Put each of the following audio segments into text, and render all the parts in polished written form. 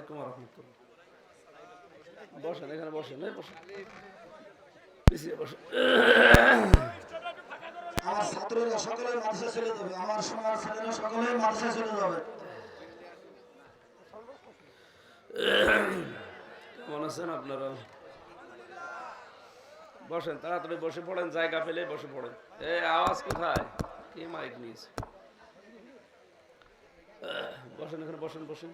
আলাইকুম ওয়া রাহমাতুল্লাহ। বসেন, এখানে বসেন, বসেন, পিছিয়ে বসেন। আমার ছাত্ররা সকলে মাদ্রাসা চলে যাবে, আমার সোনার ছেলেরা সকলে মাদ্রাসা চলে যাবে। কেমন আছেন আপনারা? বসেন, তাড়াতাড়ি বসে পড়েন, জায়গা পেলে বসে পড়েন। আওয়াজ কোথায়? কি মাইক নিয়েছে? বসেন, এখানে বসেন, বসেন।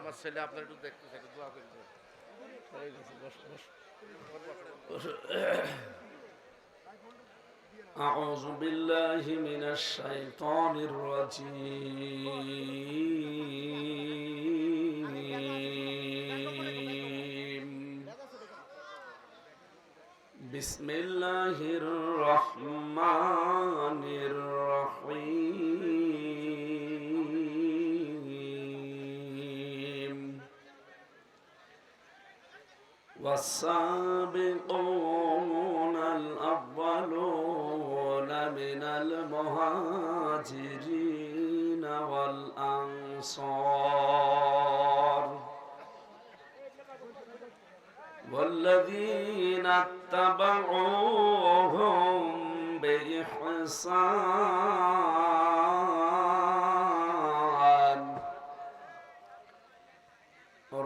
আমার ছেলে আপনার একটু দেখতে চাই, দোয়া করবেন। أعوذ بالله من الشيطان الرجيم. بسم الله الرحمن الرحيم. والسابقون الأولون من المهاجرين والأنصار والذين اتبعوهم بإحسان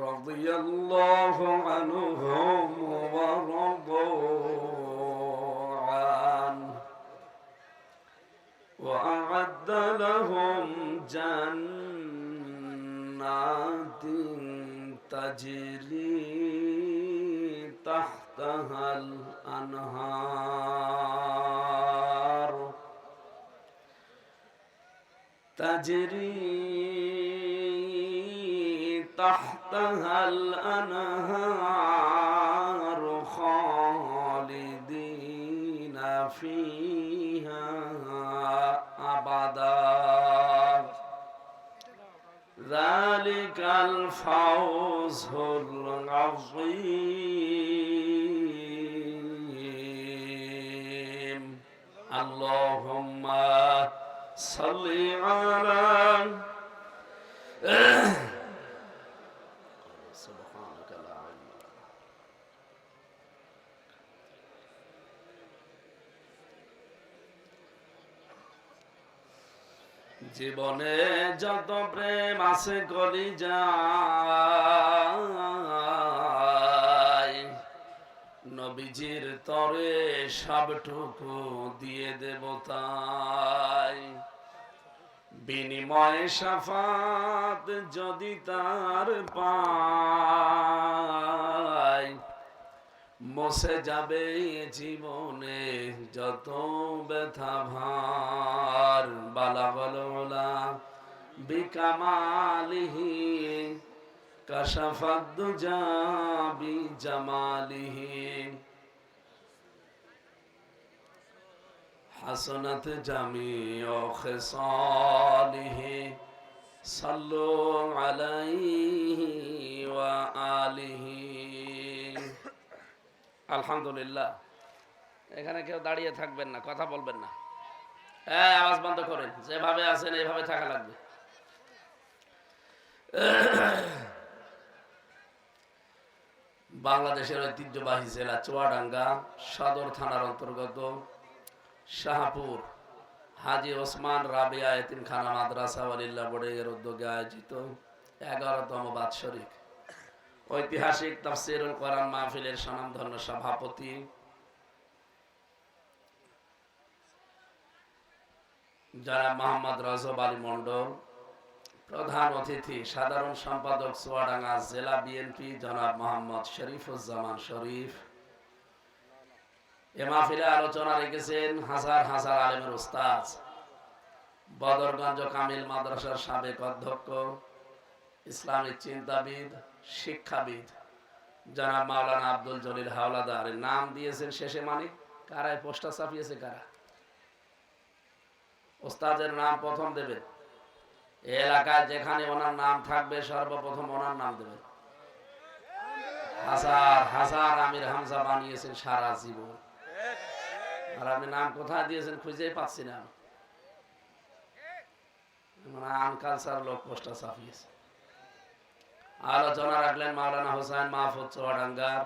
رضي الله عنهم ورضوا عنه وأعد لهم جنات تجري تحتها الأنهار تحتها الأنهار خالدين فيها أبدا ذلك الفوز العظيم. اللهم صل على سبحانك لا علم لنا. জীবনে যত প্রেম আছে কলিজায় নবীজির তরে সবটুকু দিয়ে দেব তাই। বিনিময়ে শাফাত যদি তার পাই মুছে যাবে জীবনে যত ব্যথা ভার। বালাগাল উলা বিকামালিহি কাশাফাদ দুজা বিজামালিহি হাসনাত জামিউ খিসালিহি সাল্লু আলাইহি ওয়া আলিহি। আলহামদুলিল্লাহ। এখানে কেউ দাঁড়িয়ে থাকবেন না, কথা বলবেন না, আওয়াজ বন্ধ করেন। যেভাবে আছেন এইভাবে থাকা লাগবে। বাংলাদেশের ঐতিহ্যবাহী জেলা চুয়াডাঙ্গা সদর থানার অন্তর্গত শাহপুর হাজী ওসমান রাবিয়া এতিমখানা মাদ্রাসা ওয়ালিল্লাহ বোর্ডের উদ্যোগে আয়োজিত 11তম বাৎসরিক ঐতিহাসিক তাফসীরুল কোরআন মাহফিলের স্বনামধন্য সভাপতি জনাব মোহাম্মদ রজব আলী মন্ডল, প্রধান অতিথি সাধারণ সম্পাদক চুয়াডাঙ্গা জেলা বিএনপি জনাব মোহাম্মদ শরীফুজ্জামান শরীফ। এ মাহফিলে আলোচনা রেখেছেন হাজার হাজার আলেমের উস্তাদ, বদরগঞ্জ কামিল মাদ্রাসার সাবেক অধ্যক্ষ, ইসলামিক চিন্তাবিদ, শিক্ষাবিদ জনাব মাওলানা আব্দুল জলিল হাওলাদার। নাম দিয়েছেন শেষে মানে কারায় পোস্টার ছাপিয়েছে কারা? ওস্তাদের নাম প্রথম দেবেন। এলাকায় যেখানে ওনার নাম থাকবে সর্বপ্রথম ওনার নাম দেবেন। হাজার হাজার আমির হামজা বানিয়েছেন সারা জীবন, আর আপনি নাম কোথায় দিয়েছেন খুঁজেই পাচ্ছি না। আনকালচার লোক পোস্টার ছাপিয়েছে। আলোচনা রাখলেন মাওলানা হোসেন মাহফুজ চুয়াডাঙ্গার,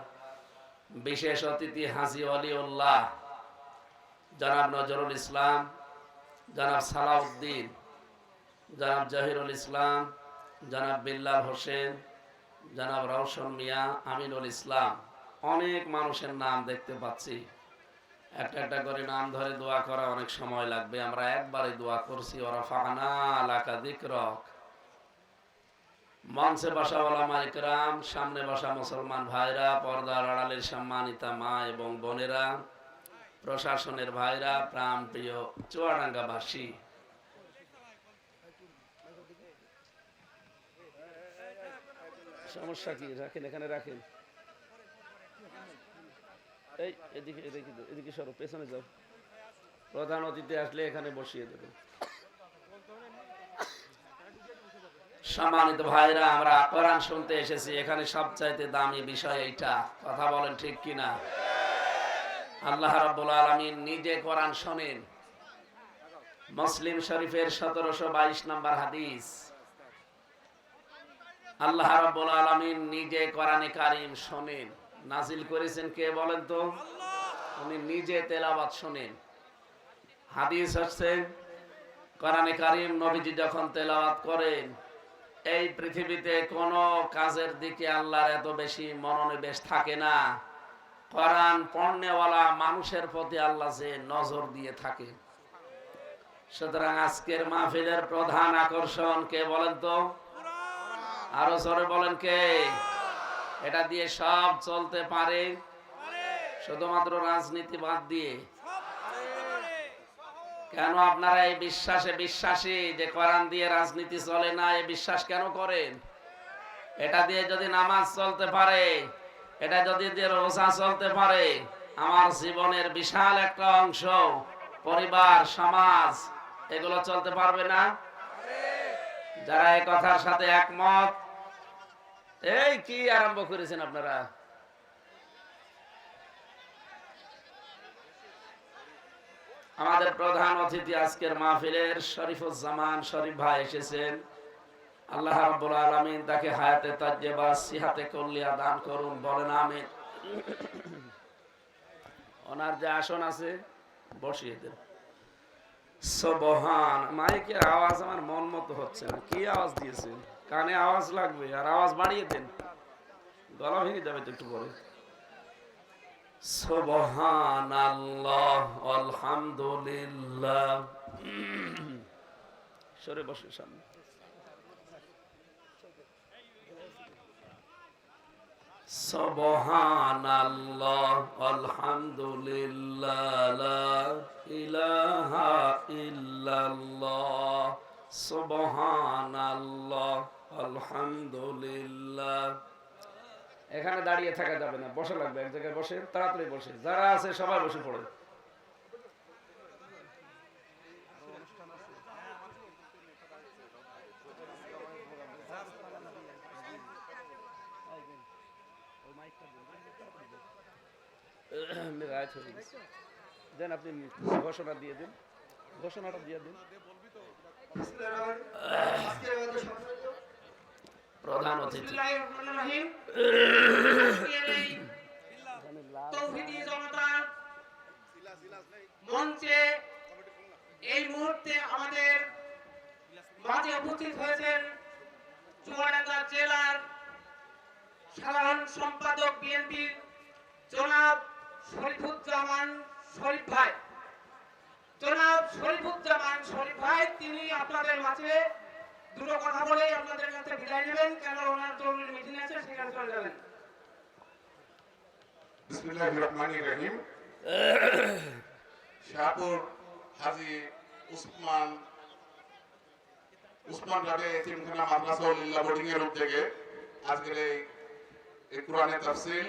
বিশেষ অতিথি হাজী ওয়ালিউল্লাহ জনাব নজরুল ইসলাম, জনাব সালাউদ্দিন, জনাব জহিরুল ইসলাম, জনাব বিল্লাল হোসেন, জনাব রওশন মিয়া, আমিনুল ইসলাম। অনেক মানুষের নাম দেখতে পাচ্ছি। একটা একটা করে নাম ধরে দোয়া করা অনেক সময় লাগবে, আমরা একবারে দোয়া করছি। ওয়ারাফা'না লাকা যিকরাক। মঞ্চে বসা ওলামা ইকরাম, সামনে বসা মুসলমান ভাইরা, পর্দার আড়ালের সম্মানিতা মা এবং বোনেরা, প্রশাসনের ভাইরা, প্রাণ প্রিয় চুয়াডাঙ্গাবাসী, সমস্যা কি? রাখেন, এখানে রাখেন। এই এদিকে এদিকে এদিকে সরো, পেছনে যাও। প্রধান অতিথি আসলে এখানে বসিয়ে দেবেন। সম্মানিত ভাইরা, আমরা কোরআন শুনতে এসেছি। এখানে সবচাইতে দামি বিষয় এইটা, কথা বলেন ঠিক কিনা? আল্লাহ রাব্বুল আলামিন নিজে কোরআন শোনেন। মুসলিম শরীফের 1722 নম্বর হাদিস, আল্লাহ রাব্বুল আলামিন নিজে কোরআনে কারীম শোনেন। নাজিল করেছেন কে বলেন তো? উনি নিজে তেলাওয়াত শোনেন। হাদিস হচ্ছে কোরআনে কারীম নবীজি যখন তেলাওয়াত করেন, এই পৃথিবীতে কোনো কাজের দিকে আল্লাহর এত বেশি মনোনিবেশ থাকে না। কোরআন পড়নেওয়ালা মানুষের প্রতি আল্লাহ যে নজর দিয়ে থাকে। সুতরাং আজকের মাহফিলের প্রধান আকর্ষণ কে বলেন তো? আরো জোরে বলেন কে? এটা দিয়ে সব চলতে পারে, শুধুমাত্র রাজনীতি বাদ দিয়ে। কেন আপনারা এই বিশ্বাসে বিশ্বাসী যে কোরআন দিয়ে রাজনীতি চলে না, এই বিশ্বাস কেন করেন? এটা দিয়ে যদি নামাজ চলতে পারে, এটা যদি দিয়ে রোজা চলতে পারে, আমার জীবনের বিশাল একটা অংশ, পরিবার, সমাজ, এগুলো চলতে পারবে না? যারা এই কথার সাথে একমত, এই কি আরম্ভ করেছেন আপনারা? আমাদের প্রধান অতিথি আজকের মাহফিলের শরীফুজ্জামান শরীফ ভাই এসেছেন। আল্লাহ রাব্বুল আলামিন তাকে হায়াতে তাজ্জেবা, সিহাতে কুল্লিয়া দান করুন, বলেন আমিন। ওনার যে আসন আছে বসিয়ে দেন। সুবহান। মাইকের আওয়াজ আমার মন মতো হচ্ছে না। কি আওয়াজ দিয়েছেন? কানে আওয়াজ লাগবে, আর আওয়াজ বাড়িয়ে দেন, গলা ভেঙে যাবে তো একটু পরে। সুবহানাল্লাহ, আলহামদুলিল্লাহ। সরে বসে সামনে। সুবহানাল্লাহ, আলহামদুলিল্লাহ, লা ইলাহা ইল্লাল্লাহ। সুবহানাল্লাহ, আলহামদুলিল্লাহ। এখানে দাঁড়িয়ে থাকা যাবে না, বসে লাগবে। এক জায়গায় বসে, তাড়াতাড়ি বসে। যারা আছে সবাই বসে পড়ে। দেন, আপনি ঘোষণা দিয়ে দিন, ঘোষণাটা দিয়ে দিন। প্রধান অতিথি মঞ্চে এই মুহূর্তে আমাদের মাঝে উপস্থিত হয়েছেন চুয়াডাঙ্গা জেলার সাধারণ সম্পাদক বিএনপির জনাব শরীফুজ্জামান শরীফ ভাই। জনাব শরীফুজ্জামান শরীফ ভাই, তিনি আপনাদের মাঝে দুটো কথা বলে আপনাদের কাছে বিদায় নেবেন, কেন ওনার জরুরি মিটিং আছে, সেখানে চলে যাবেন। বিসমিল্লাহির রহমানির রহিম। শাহপুর হাজী উসমান রাবে এতিমখানা মাদ্রাসা লিল্লাহ বোর্ডিং এর উদ্যোগে আজকের এই কোরআনের তাফসীর